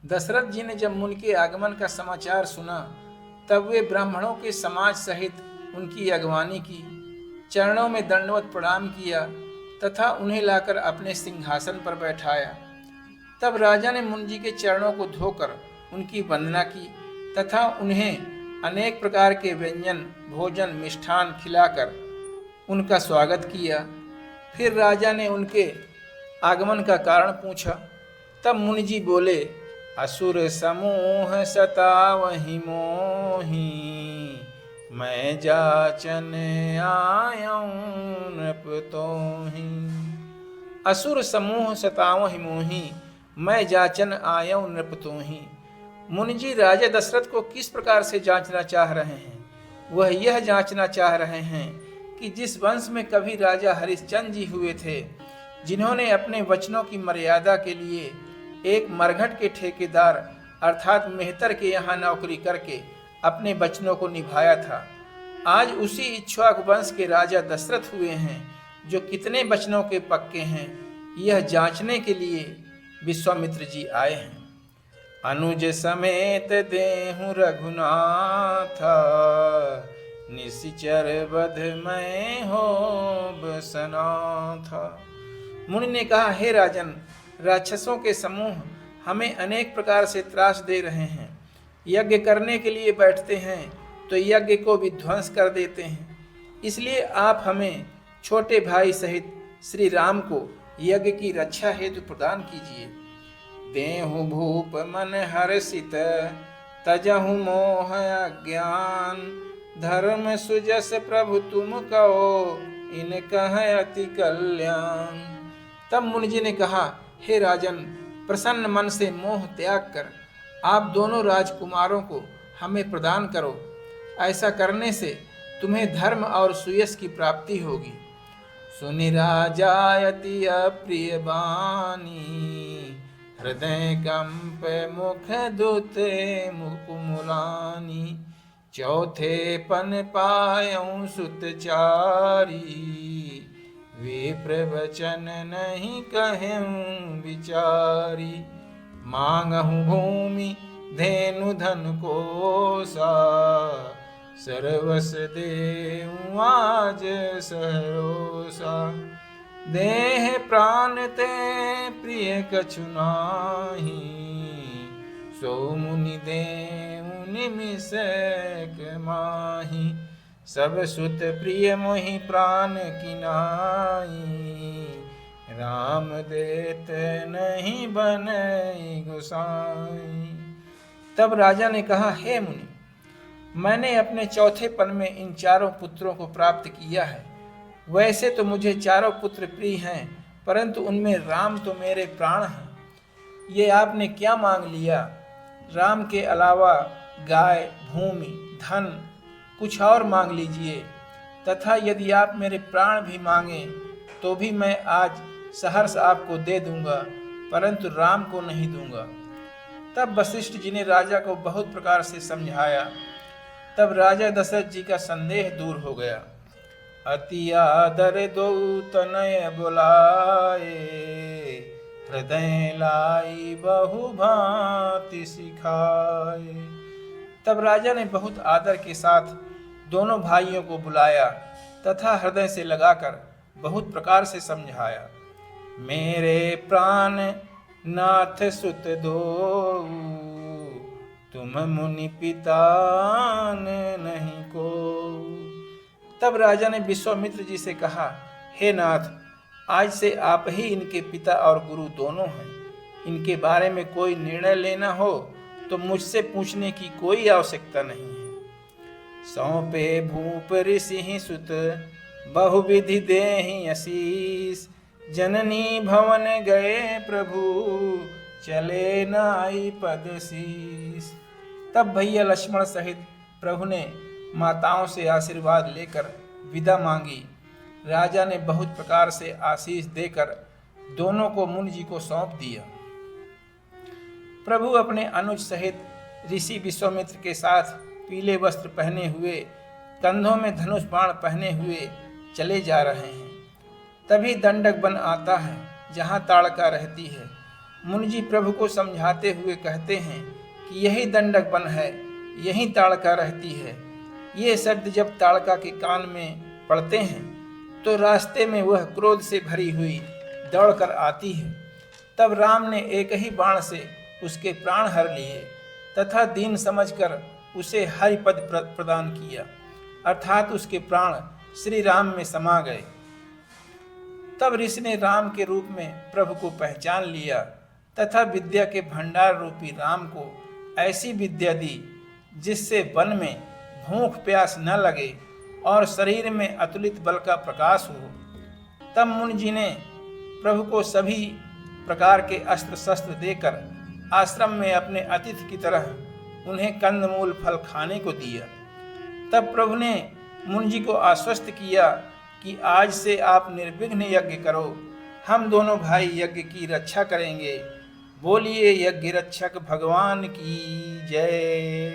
दशरथ जी ने जब मुनि के आगमन का समाचार सुना, तब वे ब्राह्मणों के समाज सहित उनकी अगवानी की, चरणों में दंडवत प्रणाम किया तथा उन्हें लाकर अपने सिंहासन पर बैठाया। तब राजा ने मुनि जी के चरणों को धोकर उनकी वंदना की तथा उन्हें अनेक प्रकार के व्यंजन, भोजन, मिष्ठान खिलाकर उनका स्वागत किया। फिर राजा ने उनके आगमन का कारण पूछा। तब मुनि जी बोले, असुर समूह सतावहि मोहि, मैं जाचन आयऊँ नृप तोहि। असुर समूह सतावहि मोहि, मैं जाचन आयऊँ नृप तोहि। मुनि जी राजा दशरथ को किस प्रकार से जांचना चाह रहे हैं? वह यह जांचना चाह रहे हैं कि जिस वंश में कभी राजा हरिश्चंद्र जी हुए थे, जिन्होंने अपने वचनों की मर्यादा के लिए एक मरघट के ठेकेदार अर्थात मेहतर के यहाँ नौकरी करके अपने वचनों को निभाया था, आज उसी इक्ष्वाकु वंश के राजा दशरथ हुए हैं जो कितने वचनों के पक्के हैं, यह जांचने के लिए विश्वामित्र जी आए हैं। अनुज समेत देहु रघुनाथ, निशिचर वध मैं हो बसनाथ। मुनि ने कहा, हे राजन, राक्षसों के समूह हमें अनेक प्रकार से त्रास दे रहे हैं। यज्ञ करने के लिए बैठते हैं तो यज्ञ को विध्वंस कर देते हैं। इसलिए आप हमें छोटे भाई सहित श्री राम को यज्ञ की रक्षा हेतु प्रदान कीजिए। देहु भूप मन हर्षित, तजहु मोह अज्ञान, धर्म सुजस प्रभु तुम कहो, इन कह अति कल्याण। तब मुनि जी ने कहा, हे राजन, प्रसन्न मन से मोह त्याग कर आप दोनों राजकुमारों को हमें प्रदान करो। ऐसा करने से तुम्हें धर्म और सुयश की प्राप्ति होगी। सुनि राजा अति अप्रिय बानी, हृदय कंप मुख दुते मुकुमुलानी। चौथे पन पायऊँ सुतचारी, वे प्रवचन नहीं कहूँ विचारी। मांगहु भूमि धेनु धन कोसा, सर्वस देऊँ आज सहरोसा। देह प्राण ते प्रिय कछु नाहि, सो मुनि देऊँ निमिषक माहि। सब सुत प्रिय मोहि प्राण की नाई, राम देत नहीं बनै गोसाई। तब राजा ने कहा, हे मुनि, मैंने अपने चौथे पन में इन चारों पुत्रों को प्राप्त किया है। वैसे तो मुझे चारों पुत्र प्रिय हैं, परंतु उनमें राम तो मेरे प्राण हैं। ये आपने क्या मांग लिया? राम के अलावा गाय, भूमि, धन कुछ और मांग लीजिए, तथा यदि आप मेरे प्राण भी मांगे तो भी मैं आज सहर्ष आपको दे दूंगा, परंतु राम को नहीं दूंगा। तब वशिष्ठ जी ने राजा को बहुत प्रकार से समझाया। तब राजा दशरथ जी का संदेह दूर हो गया। अति आदर दो तनय बुलाए, हृदय लाई बहु भांति सिखाए। तब राजा ने बहुत आदर के साथ दोनों भाइयों को बुलाया तथा हृदय से लगाकर बहुत प्रकार से समझाया। मेरे प्राण नाथ सुत दो, तुम मुनि पिता नहीं को। तब राजा ने विश्वामित्र जी से कहा, हे नाथ, आज से आप ही इनके पिता और गुरु दोनों हैं। इनके बारे में कोई निर्णय लेना हो तो मुझसे पूछने की कोई आवश्यकता नहीं है। सौंपे भूप ऋषि सुत, बहुविधि देहि आशीष। जननी भवन गए प्रभु, चले नाई पद शीस। तब भैया लक्ष्मण सहित प्रभु ने माताओं से आशीर्वाद लेकर विदा मांगी। राजा ने बहुत प्रकार से आशीष देकर दोनों को मुनि जी को सौंप दिया। प्रभु अपने अनुज सहित ऋषि विश्वामित्र के साथ पीले वस्त्र पहने हुए, कंधों में धनुष बाण पहने हुए चले जा रहे हैं। तभी दंडक वन आता है जहाँ ताड़का रहती है। मुनि जी प्रभु को समझाते हुए कहते हैं कि यही दंडक वन है, यही ताड़का रहती है। ये शब्द जब ताड़का के कान में पड़ते हैं तो रास्ते में वह क्रोध से भरी हुई दौड़कर आती है। तब राम ने एक ही बाण से उसके प्राण हर लिए तथा दीन समझकर उसे हरिपद प्रदान किया, अर्थात उसके प्राण श्री राम में समा गए। तब ऋषि ने राम के रूप में प्रभु को पहचान लिया तथा विद्या के भंडार रूपी राम को ऐसी विद्या दी जिससे वन में भूख प्यास न लगे और शरीर में अतुलित बल का प्रकाश हो। तब मुनि जी ने प्रभु को सभी प्रकार के अस्त्र शस्त्र देकर आश्रम में अपने अतिथि की तरह उन्हें कंदमूल फल खाने को दिया। तब प्रभु ने मुनि जी को आश्वस्त किया कि आज से आप निर्विघ्न यज्ञ करो, हम दोनों भाई यज्ञ की रक्षा करेंगे। बोलिए यज्ञ रक्षक भगवान की जय।